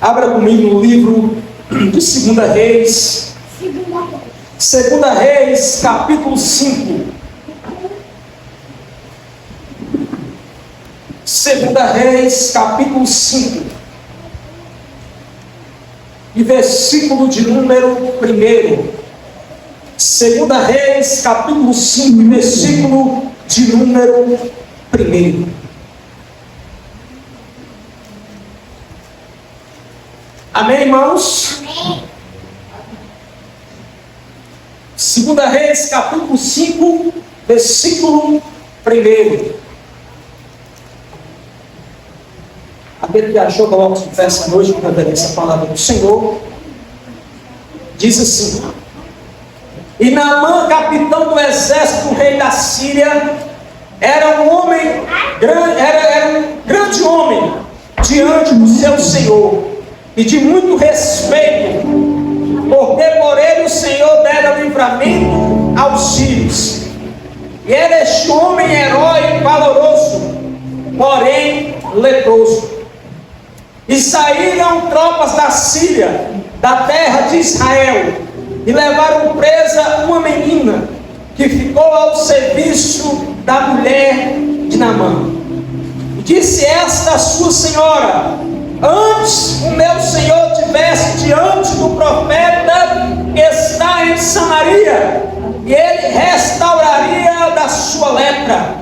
Abra comigo no livro de 2 Reis. 2 Reis, capítulo 5. 2 Reis, capítulo 5. E versículo de número 1. 2 Reis, capítulo 5, versículo de número 1. Amém, irmãos? Amém. 2 Reis, capítulo 5, versículo 1. Aquele que achou, coloca-se de pé essa noite para cantar essa palavra do Senhor. Diz assim: E Naamã, capitão do exército do rei da Síria, era um grande homem diante do seu Senhor, e de muito respeito, porque por ele o Senhor dera livramento aos sírios. E era este homem herói e valoroso, porém leproso. E saíram tropas da Síria, da terra de Israel, e levaram presa uma menina, que ficou ao serviço da mulher de Naamã. E disse esta a sua senhora: Antes o meu senhor tivesse diante do profeta que está em Samaria, e ele restauraria da sua lepra.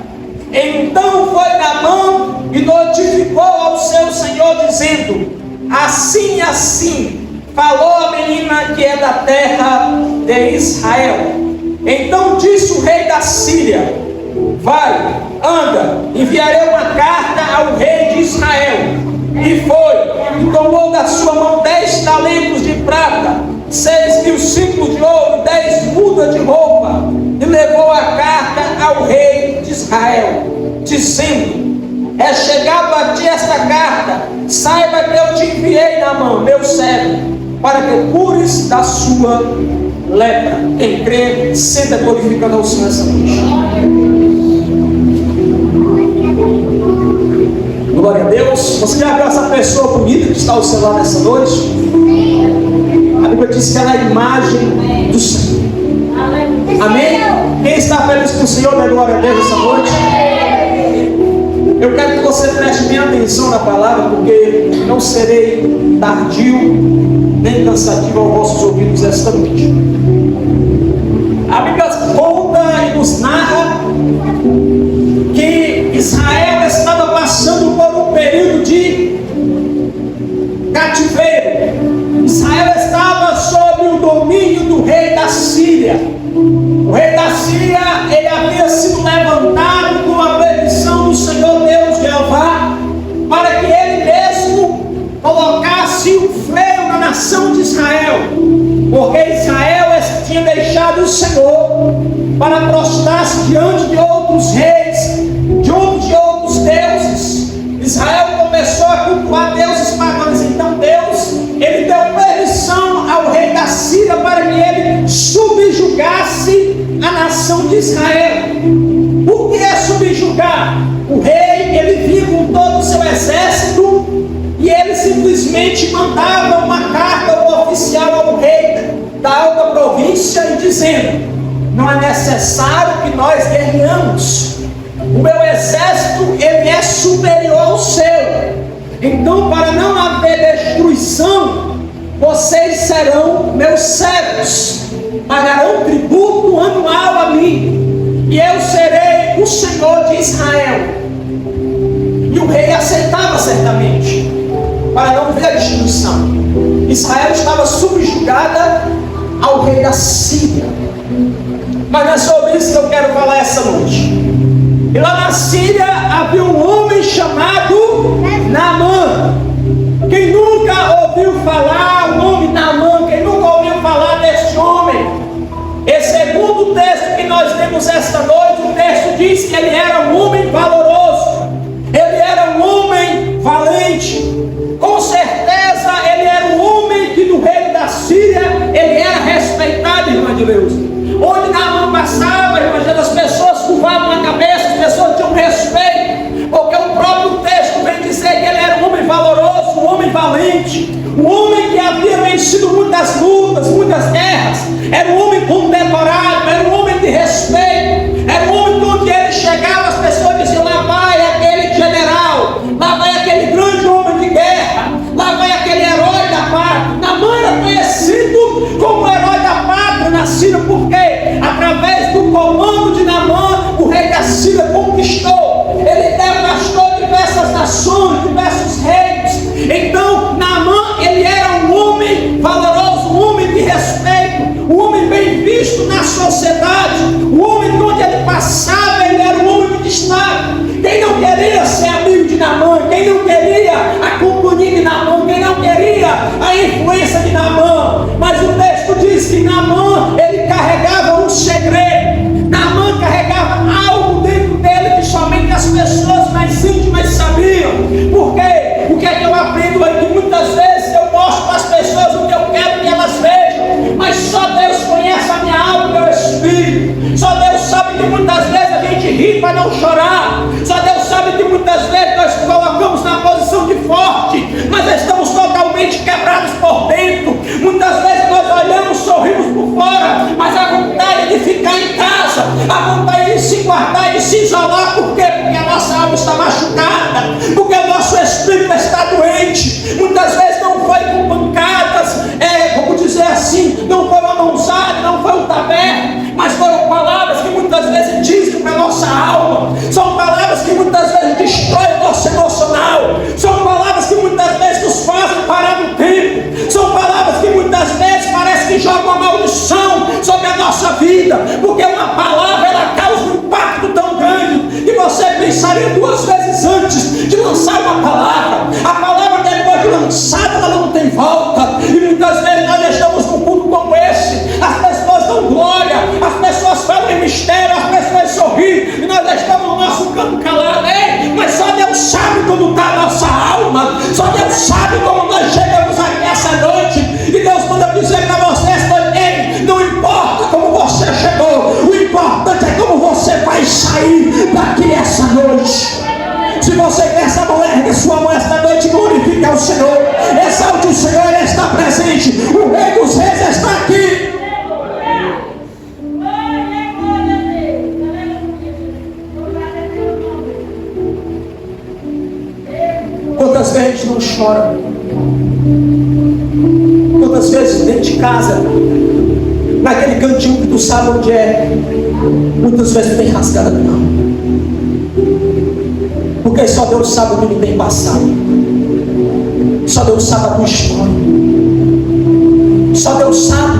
Então foi Naamã e notificou ao seu senhor, dizendo: Assim e assim falou a menina que é da terra de Israel. Então disse o rei da Síria: Vai, anda, enviarei uma carta ao rei de Israel. E foi, e tomou da sua mão 10 talentos de prata, 6.000 ciclos de ouro, 10 mudas de roupa, e levou a carta ao rei de Israel, dizendo: É chegado a ti esta carta, saiba que eu te enviei na mão, meu servo, para que cures da sua lepra. Quem crê, senta glorificando ao Senhor essa noite. Glória a Deus. Você já viu essa pessoa bonita que está ao seu lado nessa noite? A Bíblia diz que ela é a imagem do Senhor. Amém? Quem está feliz com o Senhor, dê glória a Deus essa noite. Eu quero que você preste bem atenção na palavra, porque não serei tardio nem cansativo aos vossos ouvidos esta noite. A Bíblia conta e nos narra que Israel estava passando por um período de cativeiro. Israel estava sob o domínio do rei da Síria. O rei da Síria, ele havia sido levantado com a permissão do Senhor Deus Jeová, para que ele mesmo colocasse um freio na nação de Israel, porque Israel tinha deixado o Senhor para prostrar-se diante de outros reis, de outros deuses. Israel começou a cultuar deuses pagãos. Então Deus, ele deu permissão ao rei da Síria para que ele subjugasse a nação de Israel. O que é subjugar? O rei, ele vinha com todo o seu exército e ele simplesmente mandava uma carta oficial ao rei da alta província e dizendo: não é necessário que nós guerreamos. O meu exército, ele é superior ao seu. Então, para não haver destruição, vocês serão meus servos, pagarão tributo anual a mim, e eu serei o Senhor de Israel. E o rei aceitava certamente, para não ver a destruição. Israel estava subjugada ao rei da Síria. Mas não é sobre isso que eu quero falar essa noite. E lá na Síria havia um homem chamado Naamã. Quem nunca ouviu falar o nome Naamã? Quem nunca ouviu falar deste homem? E segundo o texto que nós lemos esta noite, o texto diz que ele era um homem valoroso, ele era um homem valente. Com certeza ele era um homem que no reino da Síria ele era respeitado, irmã de Deus. Onde Naamã passava, irmã, as pessoas curvavam a cabeça, as pessoas tinham respeito, porque o próprio texto vem dizer que ele era um homem valoroso, um homem valente, vencido muitas lutas, muitas guerras. Era um homem condecorado, era um homem de respeito, era um homem que onde ele chegava as pessoas diziam: lá vai aquele general, lá vai aquele grande homem de guerra, lá vai aquele herói da pátria. Naamã era conhecido como herói da pátria, nascido porque através do comando de Naamã o rei da Síria conquistou, ele devastou diversas nações, diversos reinos. Então Naamã, ele era um homem valoroso, um homem de respeito, um homem bem visto na sociedade, um homem que onde ele passava, ele era um homem de destaque. Quem não queria ser amigo de Naamã, quem não queria a companhia de Naamã, quem não queria a influência de Naamã? Mas o texto diz que Naamã, ele carregava um segredo, Naamã carregava algo dentro dele que somente as pessoas mais íntimas sabiam. Por quê? O que é que eu aprendo aí? Que muitas vezes eu mostro para as pessoas o que eu quero que elas vejam, mas só Deus conhece a minha alma e meu espírito. Só Deus sabe que muitas vezes a gente ri para não chorar. Só Deus sabe que muitas vezes nós colocamos na posição de forte, mas estamos totalmente quebrados por dentro. Muitas vezes nós olhamos, sorrimos por fora, mas a vontade de ficar em casa, a vontade de se guardar e de se isolar. Por quê? Porque a nossa alma está machucada, porque o nosso espírito está doente. Muitas vezes não foi com pancadas, vamos dizer assim, não foi uma mãozada, não foi um tapé, mas foram palavras que muitas vezes dizem para a nossa alma. São palavras que muitas vezes destroem o nosso emocional. São palavras que muitas vezes nos fazem parar no tempo. São palavras que muitas vezes parece que jogam uma maldição sobre a nossa vida, porque uma palavra, ela causa um impacto tão grande que você pensaria duas vezes antes de lançar uma palavra. A palavra, depois de lançada, ela não tem volta. E muitas vezes nós estamos num culto como esse, as pessoas dão glória, as pessoas falam em mistério, as pessoas sorriem, e nós estamos no nosso canto calado, mas só Deus sabe como está a nossa alma, só Deus sabe como nós chegamos aqui essa noite. E Deus manda dizer para você esta noite: não importa como você chegou, o importante é como você vai sair daqui essa noite. Se você quer essa mulher, ergue sua mão esta noite e glorifique ao Senhor, exalte o Senhor, Ele está presente, o Rei dos Reis está aqui. Quantas vezes a gente não chora? Quantas vezes dentro de casa, naquele cantinho que tu sabe onde é, muitas vezes tem rasgada não. Porque só Deus sabe o que me tem passado. Só Deus sabe a tua história. Só Deus sabe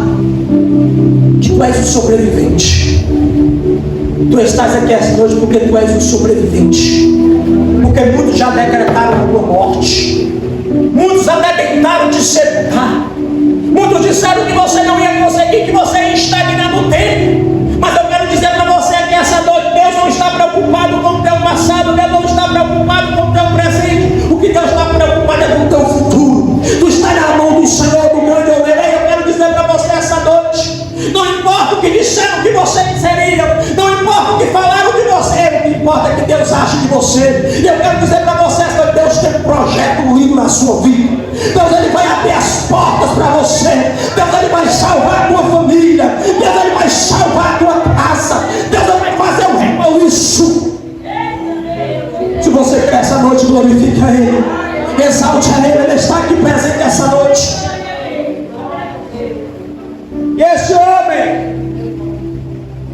que tu és o sobrevivente. Tu estás aqui esta noite porque tu és o sobrevivente. Porque muitos já decretaram a tua morte. Muitos até tentaram te sepultar. Muitos disseram que você não ia conseguir, que você ia estagnar no tempo. Mas eu quero dizer para você que essa noite Deus não está preocupado com o teu passado, Deus não está preocupado com o teu presente. O que Deus está preocupado é com o teu futuro. Tu está na mão do Senhor, do grande oleiro. Eu quero dizer para você essa noite: não importa o que disseram que você seria, não importa o que falaram de você, o que importa é que Deus acha de você. E eu quero dizer para você essa noite: Deus tem um projeto lindo na sua vida. Deus, Ele vai abrir as portas para você. Deus, Ele vai salvar a tua família. Deus, Ele vai salvar a tua casa. Deus, Ele vai fazer um rebuliço. Se você quer essa noite, glorifique a Ele, exalte a Ele. Ele está aqui presente essa noite. E esse homem,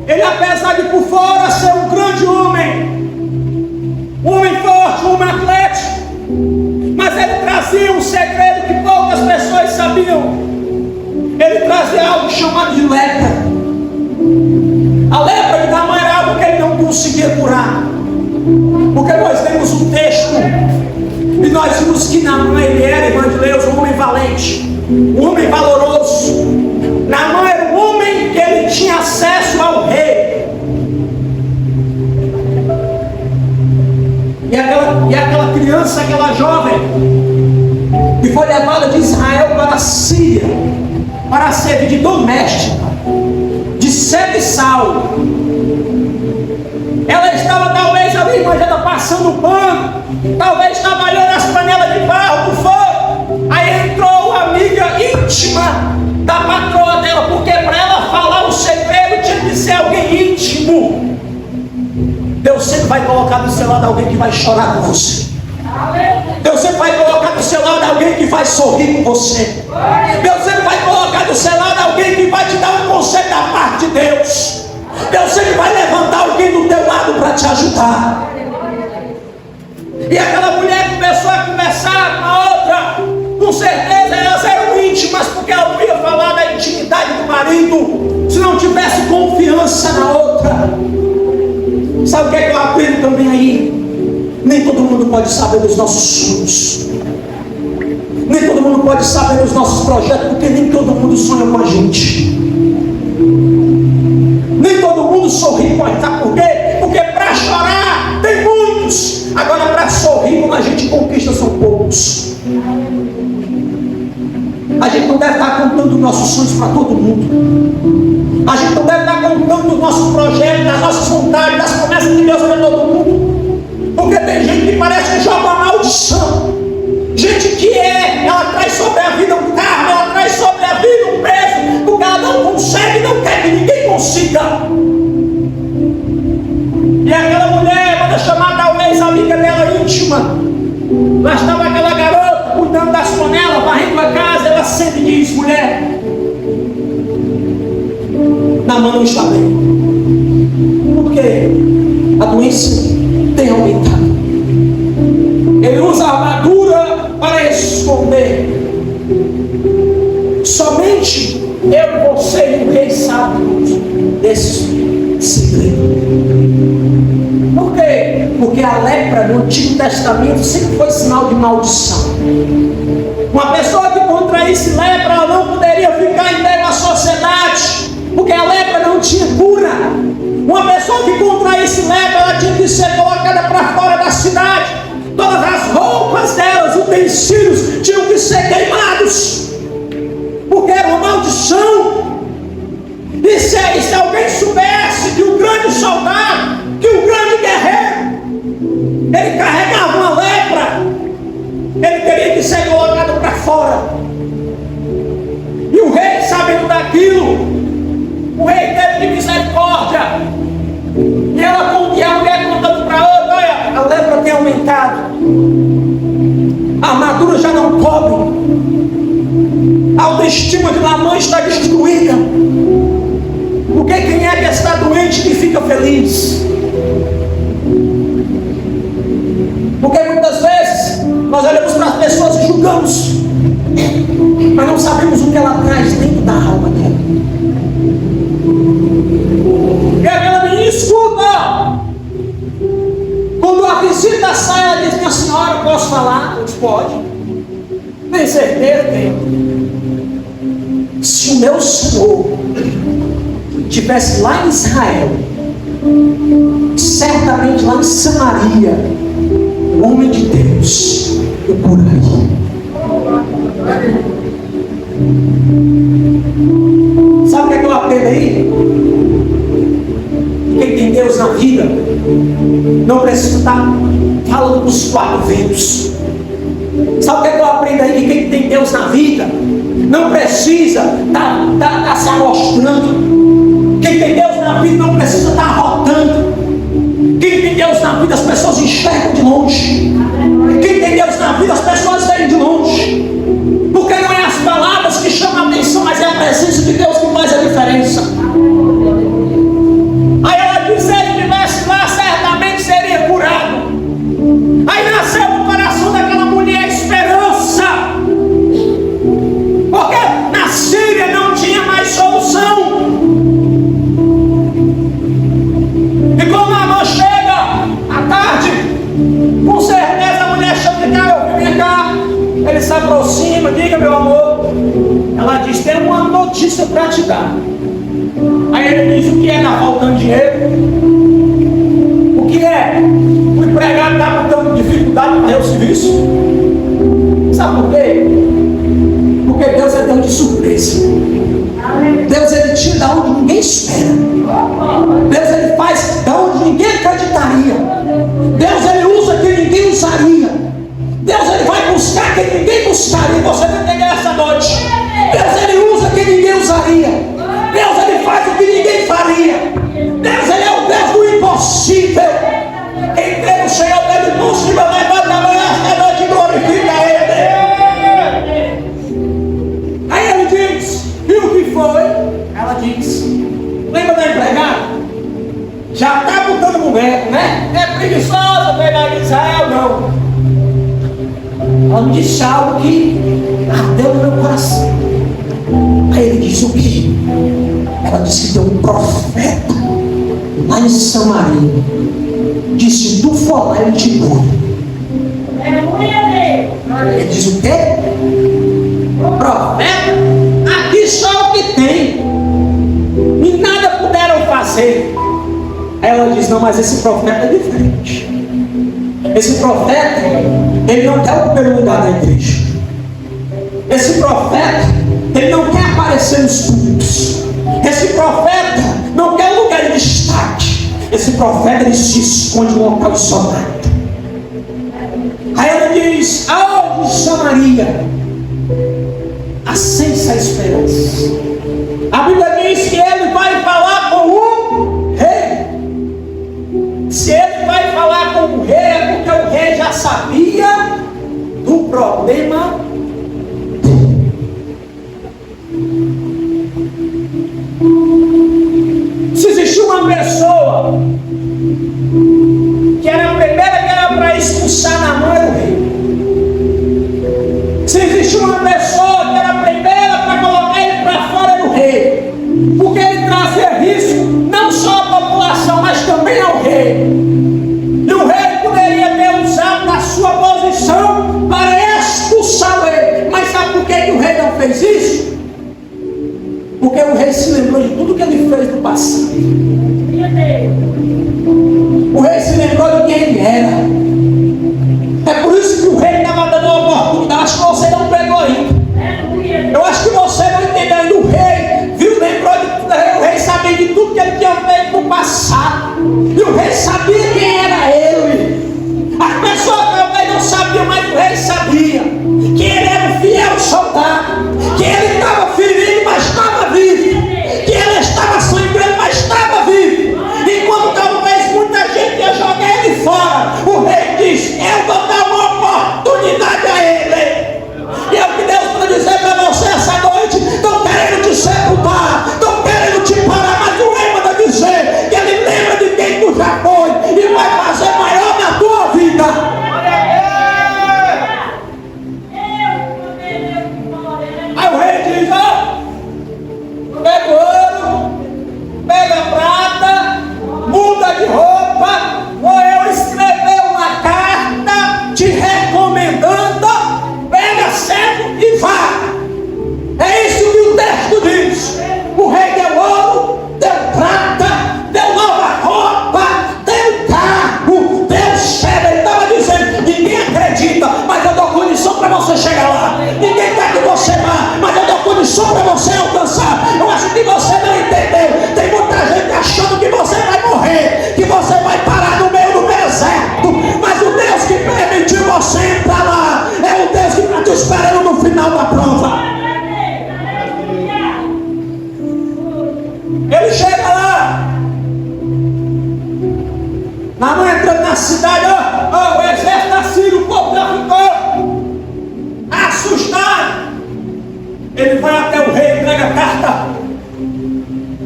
ele, apesar de por fora ser um grande homem, um homem forte, um homem atlético, mas ele trazia um segredo que poucas pessoas sabiam. Ele trazia algo chamado de lepra. A lepra de Naamã era algo que ele não conseguia curar. Porque nós temos um texto e nós vimos que Naamã, ele era, irmão de Deus, um homem valente, um homem valoroso. Naamã era um homem que ele tinha acesso ao rei. E aquela criança, aquela jovem, que foi levada de Israel para a Síria, para servir de doméstica, de serviçal. Ela estava talvez ali, imagina, passando pano, talvez trabalhando as panelas de barro, do fogo. Aí entrou uma amiga íntima sempre vai colocar do seu lado alguém que vai chorar com você. Deus sempre vai colocar do seu lado alguém que vai sorrir com você. Deus sempre vai colocar do seu lado alguém que vai te dar um conselho da parte de Deus. Deus sempre vai levantar alguém do teu lado para te ajudar. E aquela mulher começou a conversar com a outra. Com certeza elas eram íntimas, porque ela não ia falar da intimidade do marido se não tivesse confiança na outra. Sabe o que é que eu aprendo também aí? Nem todo mundo pode saber dos nossos sonhos. Nem todo mundo pode saber dos nossos projetos, porque nem todo mundo sonha com a gente. Nem todo mundo sorri com a gente. Sabe por quê? Porque para chorar tem muitos. Agora para sorrir, como a gente conquista, são poucos. A gente não deve estar contando nossos sonhos para todo mundo. A gente não deve estar contando os nossos projetos, das nossas vontades, das promessas de Deus para todo mundo. Porque tem gente que parece que joga uma maldição. Gente que ela traz sobre a vida um karma, ela traz sobre a vida um peso, porque ela não consegue, não quer que ninguém consiga. E aquela mulher, manda chamar talvez a amiga dela íntima. Lá estava aquela garota cuidando das panelas, varrendo a casa. Ela sempre diz: mulher, Naamã não está bem, porque a doença tem aumentado. Ele usa a armadura para esconder. Somente eu e você e o rei sabemos desse segredo. Por quê? Porque a lepra no Antigo Testamento sempre foi sinal de maldição. Uma pessoa que contraísse lepra, ela não poderia ficar em meio à sociedade, porque a lepra não tinha cura. Uma pessoa que contraísse lepra, ela tinha que ser colocada para fora da cidade. Todas as roupas delas, utensílios, tinham que ser queimados, porque era uma maldição. E se alguém soubesse que o grande soldado, que o grande guerreiro, ele carregava uma lepra, ele teria que ser colocado para fora. E o rei, sabendo daquilo, o rei teve de misericórdia. E a mulher contando para a outra: olha, a lepra tem aumentado, a armadura já não cobre, a autoestima de Naamã está destruída. Porque quem é que está doente que fica feliz? Porque muitas vezes nós olhamos para as pessoas e julgamos, mas não sabemos o que ela traz dentro da alma dela. E aquela menina escuta. Quando a visita sai, ela diz: minha senhora, posso falar? Eu disse: pode. Tem certeza? Tenho. Se o meu Senhor estivesse lá em Israel, certamente lá em Samaria, o homem de Deus eu curaria. Sabe o que é que eu aprendo aí? Quem tem Deus na vida não precisa estar falando dos quatro ventos. Sabe o que é que eu aprendo aí? Que quem tem Deus na vida não precisa estar se amostrando. Quem tem Deus na vida não precisa estar arrotando. Quem tem Deus na vida, as pessoas enxergam de longe. Quem tem Deus na vida, as pessoas veem de longe. Porque não é as palavras que chamam a atenção, mas é a presença de Deus que faz a diferença. Aí ela disse: se ele estivesse lá, certamente seria curado. Aí nasceu no coração daquela mulher a esperança, porque na Síria não tinha mais solução. E quando a mãe chega à tarde, com certeza a mulher chama de cá: vem cá. Ele se aproxima: diga, meu amor. Ela diz: tem uma notícia para te dar. Aí ele diz: o que é? Está faltando dinheiro? O que é? O empregado está botando dificuldade para o serviço. Sabe por quê? Porque Deus é Deus de surpresa. Deus, ele tira da onde ninguém espera. Deus, ele faz da onde ninguém acreditaria. Deus, ele usa quem ninguém usaria. Deus, ele vai buscar quem ninguém buscaria. Você vai entender essa noite. Deus, ele usa quem ninguém usaria. Deus, ele faz o que ninguém faria. Deus, ele é o Deus do impossível. ela me disse algo que ardeu no meu coração. Aí ele disse o quê? Ela disse que tem um profeta lá em Samaria. Disse: tu for lá, ele te cura. Ele diz o quê? Profeta? Aqui só o que tem. E nada puderam fazer. Aí ela diz: não, mas esse profeta é diferente. Esse profeta, ele não quer o primeiro lugar da igreja. Esse profeta, ele não quer aparecer nos cultos. Esse profeta não quer lugar de destaque. Esse profeta, ele se esconde no local isolado. Aí ela diz: aonde Samaria? Acende a esperança. A Bíblia diz que ele vai falar com o rei. Se ele vai falar com o rei, é porque o rei já sabia do problema dele. Se existia uma pessoa que era a primeira que era para expulsar na mão, era o rei. Se existia uma pessoa que era a primeira para colocar ele para fora, era o rei. Porque ele trazia risco não só à população, mas também ao rei. E o rei poderia ter usado da sua posição para expulsar ele. Mas sabe por que o rei não fez isso? Porque o rei se lembrou de tudo que ele fez no passado. O rei se lembrou de quem ele era. É por isso que o rei estava dando uma oportunidade. Acho que você não pegou ainda. Eu acho que você não entendeu ainda. O rei viu, lembrou de tudo. O rei sabia de tudo que ele tinha feito no passado. E o rei sabia quem era ele. As pessoas talvez não sabiam, mas o rei sabia que ele era um fiel soldado. Que ele estava ferido, mas estava vivo. Que ele estava sangrando, mas estava vivo. E quando talvez muita gente ia jogar ele fora, o rei diz: eu vou dar uma oportunidade a ele. E é o que Deus está dizendo para você essa noite. Estão querendo te sepultar, estão querendo te parar, mas o rei manda dizer que ele lembra de quem tu já foi e vai fazer maior na tua vida. Aí o rei diz: ó, pega ouro, pega prata, muda de roupa, ou eu escrever uma carta te recomendando, pega servo e vá. É isso que o texto diz. O rei deu ouro, deu prata, deu nova roupa, deu carro, deu servo. Ele estava dizendo: ninguém acredita, mas eu dou condição para você chegar lá. Ninguém quer que você vá, mas eu dou condição para você alcançar. Eu acho que você não entendeu. Tem muita gente achando que você vai morrer, que você vai parar no meio do deserto, mas o Deus que permitiu você entrar lá é o Deus que está te esperando no final da prova. Ele chega lá, na mão entrando na cidade, o exército assírio, o povo já ficou assustado. Ele vai até o rei, entrega a carta.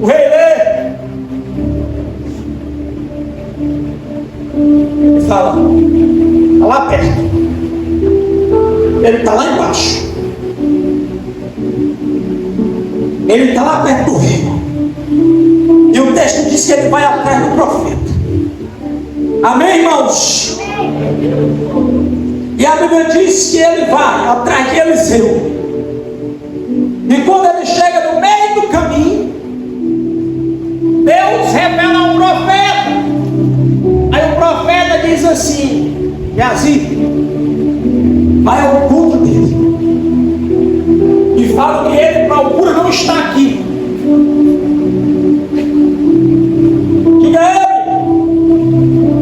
O rei lê e fala: está lá perto. Ele está lá embaixo. Ele está lá perto do rei. E o texto diz que ele vai atrás do profeta. Amém, irmãos? E a Bíblia diz que ele vai atrás de Eliseu. E quando ele chega no meio do caminho, Deus revela um profeta. Aí o profeta diz assim: Geazi, vai ao culto dele e fala que ele procura não estar aqui. Diga a ele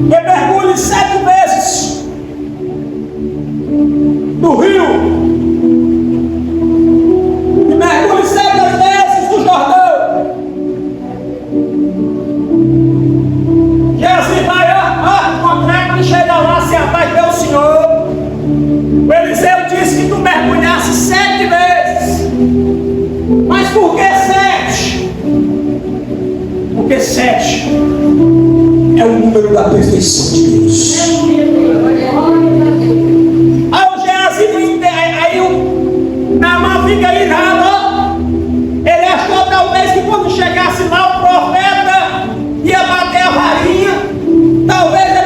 que mergulhe 7 vezes no rio e mergulhe 7 vezes no Jordão. Geazi vai encontrar quando chega lá, se atrás ver o Senhor. O Eliseu disse que tu mergulhasse 7 vezes. Mas por que 7? Porque 7 é o número da perfeição de Deus. Aí o Geazi Naamã fica irado. Ele achou talvez que quando chegasse lá o profeta ia bater a varinha. Talvez ele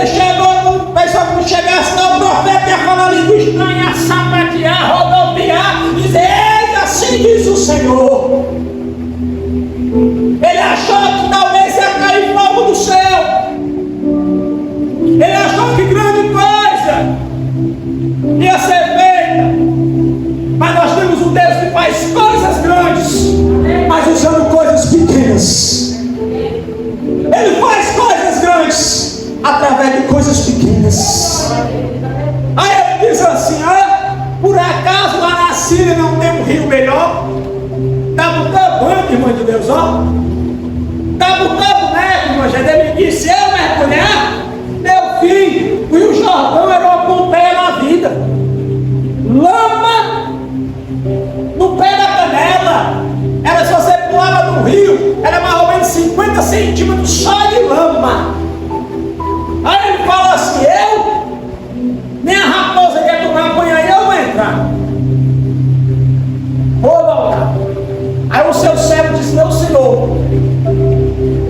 pensou que quando chegasse lá o profeta ia falar língua estranha, sapatear, rodopiar, dizer: eis assim diz o Senhor. Ele achou que talvez ia cair fogo do céu. Ele achou que grande coisa ia ser feita. Mas nós temos um Deus que faz coisas grandes, mas usando coisas pequenas. Ele faz coisas grandes através de coisas pequenas. Aí ele diz assim: por acaso lá na Síria não tem um rio melhor? Está botando, irmã de Deus, ó. Está botando, né, irmã? Ele me disse: eu mergulhar, meu filho, o Rio Jordão era uma pompeia na vida. Lama no pé da canela. Era, se você pulava no rio, era mais ou menos 50 centímetros só de lama. Aí ele fala assim: eu, nem a raposa quer tomar banho aí, eu vou entrar. Vou voltar. Aí o seu servo disse: meu senhor,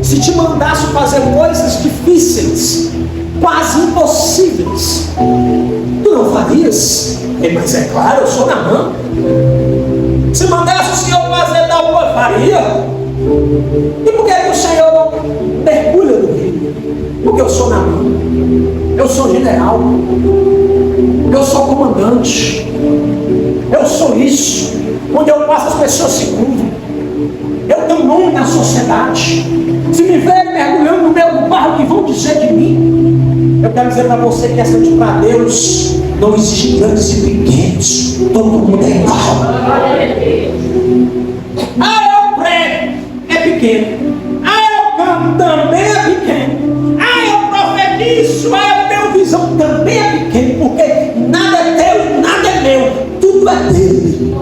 se te mandasse fazer coisas difíceis, quase impossíveis, tu não farias? Mas é claro, eu sou Naamã. Se mandasse o Senhor fazer tal coisa, faria. E por que o Senhor não mergulha no rio? Porque eu sou Naamã. Eu sou general. Eu sou comandante. Eu sou isso. Onde eu passo, as pessoas se curvam. Eu tenho nome na sociedade. Se me verem mergulhando no meu barro, o que vão dizer de mim? Eu quero dizer para você que essa noite, para Deus não existe grandes e pequenos. Todo mundo é igual. Eu prego, é pequeno. Eu canto, também é pequeno. Eu profetizo, eu tenho visão, também é pequeno. Porque nada é teu, nada é meu. Tudo é dele.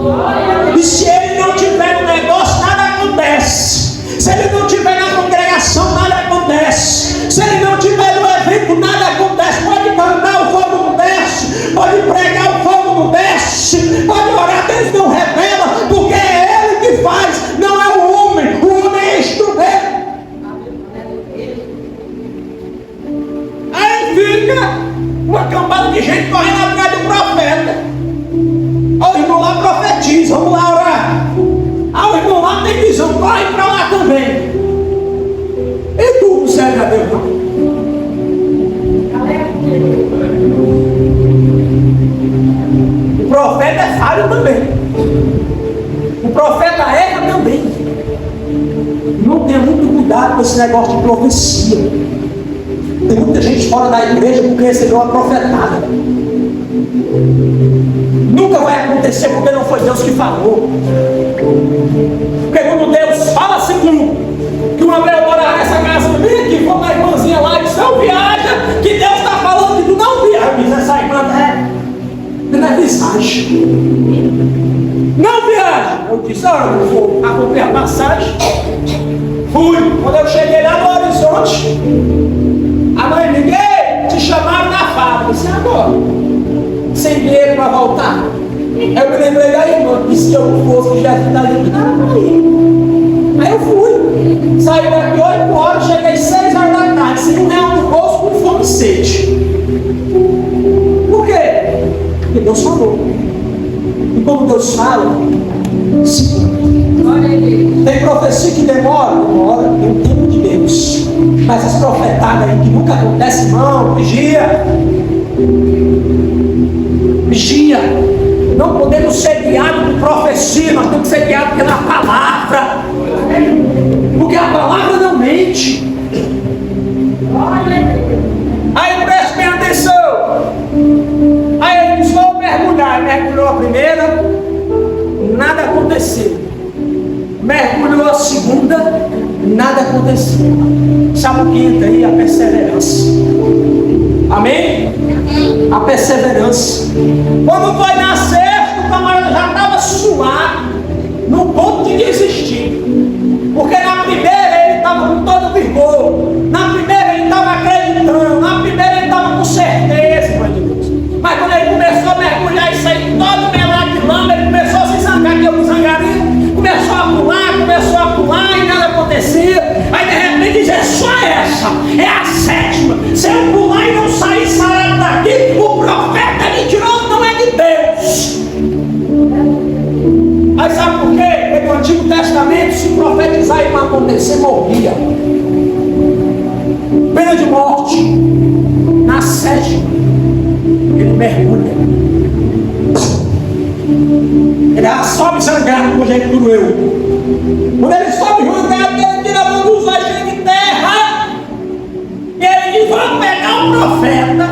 E se ele não tiver no negócio, nada acontece. Se ele não tiver na congregação, nada acontece. Se ele não tiver no evento, nada acontece. Pode cantar, o fogo não desce. Pode pregar, o fogo não desce. Pode orar, Deus não revela. Porque é ele que faz, não é o homem. O homem é instrumento. Aí fica uma cambada de gente correndo atrás do profeta. O irmão lá profetiza, vamos lá orar. O irmão lá tem visão, corre para lá também. E tu não serve a Deus, não? O profeta é falho também. O profeta erra também. Não tenha muito cuidado com esse negócio de profecia. Tem muita gente fora da igreja porque recebeu uma profetada. Nunca vai acontecer porque não foi Deus que falou. Porque quando Deus fala assim, que uma vez eu morar nessa casa minha aqui, foi uma irmãzinha lá e disse: não viaja, que Deus está falando que tu não viaja. Diz essa irmã, não é visagem. Não viaja. Eu disse: olha, eu vou acompanhar a passagem. Fui. Quando eu cheguei lá no horizonte, a mãe liguei, te chamaram na fábrica. Eu disse: agora, sem dinheiro para voltar. Eu me lembrei da irmã, disse que eu fosse, que já está ali, não para ir. Aí eu fui. Saí daqui 8 horas, cheguei 6 horas da tarde, sem R$1 no bolso, com fome e sede. Por quê? Porque Deus falou. E como Deus fala, sim. Tem profecia que demora, tem um tempo de Deus. Mas as profetadas aí que nunca acontece, irmão, vigia. Vigia. Não podemos ser guiados por profecia, nós temos que ser guiados pela palavra. Porque a palavra não mente. Aí preste bem atenção. Aí ele disse: vou mergulhar. Mergulhou a primeira, nada aconteceu. Mergulhou a segunda, nada aconteceu. Sabe o que entra aí? A perseverança. Amém? A perseverança. Quando foi na sexta, o camarada já estava suado, no ponto de desistir. Porque na primeira ele estava com todo vigor, na primeira ele estava acreditando, na primeira ele estava com certeza, irmão de Deus. Mas quando ele começou a mergulhar e sair todo melado de lama, ele começou a se zangar. sabe por quê? Porque no Antigo Testamento, se profetizar e não acontecer, morria. Pena de morte. Na sétima, ele mergulha. Ele sobe sangrado com jeito do eu. Quando ele sobe sangrado, ele tira a mão dos olhos de terra. E ele diz: vamos pegar um profeta.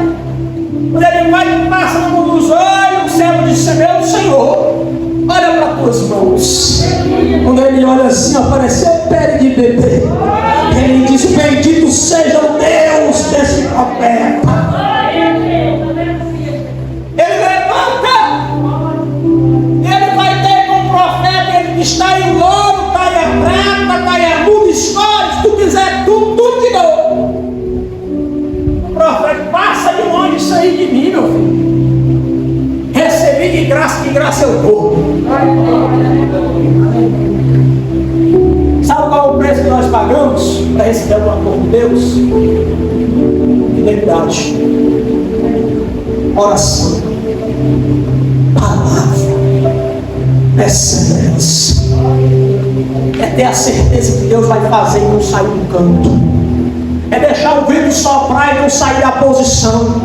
Quando ele vai e passa na mão dos olhos, o céu diz: meu Senhor, olha para tuas mãos. Quando ele olha assim, apareceu pele de bebê. Ele diz: bendito seja o Deus desse profeta. Ele levanta. Ele vai ter com o profeta. Ele diz: está aí o ouro, está aí a prata, está aí a muda, escolhe. Se tu quiser tudo, tudo te dou. O profeta: passa de longe isso aí de mim, meu filho. Recebi de graça eu dou. Sabe qual é o preço que nós pagamos para receber o amor de Deus? Fidelidade, oração, palavra, perseverança. É ter a certeza que Deus vai fazer e não sair do canto. É deixar o vento soprar e não sair da posição.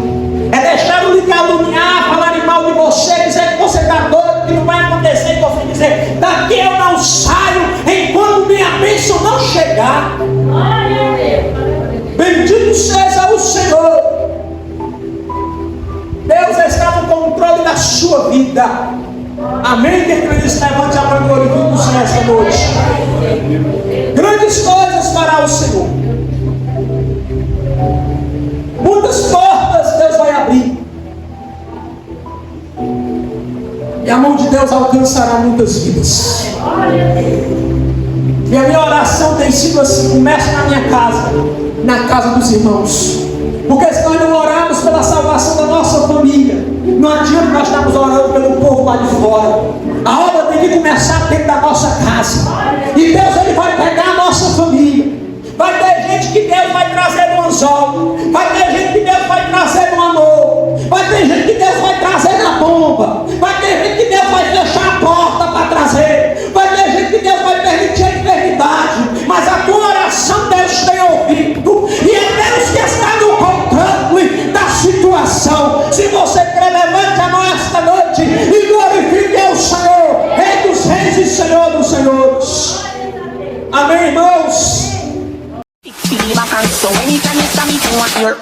É deixar o lhe caluniar, falar mal de você, dizer que você está doido, que não vai acontecer, e você dizer: daqui eu não saio enquanto minha bênção não chegar. Bendito seja o Senhor. Deus está no controle da sua vida. Amém? Quem acredita, levante a mão e glorifique o Senhor esta noite. Grandes coisas fará o Senhor. Muitas portas Deus vai abrir. E a mão de Deus alcançará muitas vidas. E a minha oração tem sido assim: começa na minha casa, na casa dos irmãos. Porque se nós não orarmos pela salvação da nossa família, não adianta nós estarmos orando pelo povo lá de fora. A obra tem que começar dentro da nossa casa. E Deus, ele vai pegar a nossa família. Vai ter gente que Deus vai trazer no anzol. Vai ter gente que Deus vai trazer no amor. Vai ter gente que Deus vai trazer na bomba. Vai ter gente que Deus vai fechar a porta para trazer. Vai ter gente que Deus vai permitir a enfermidade. Mas a tua oração Deus tem ouvido. E é Deus que está no controle da situação. Se você quer, levante a mão esta noite e glorifique ao Senhor, Rei dos Reis e Senhor dos Senhores. Amém, irmãos? So anytime you stand me, you want your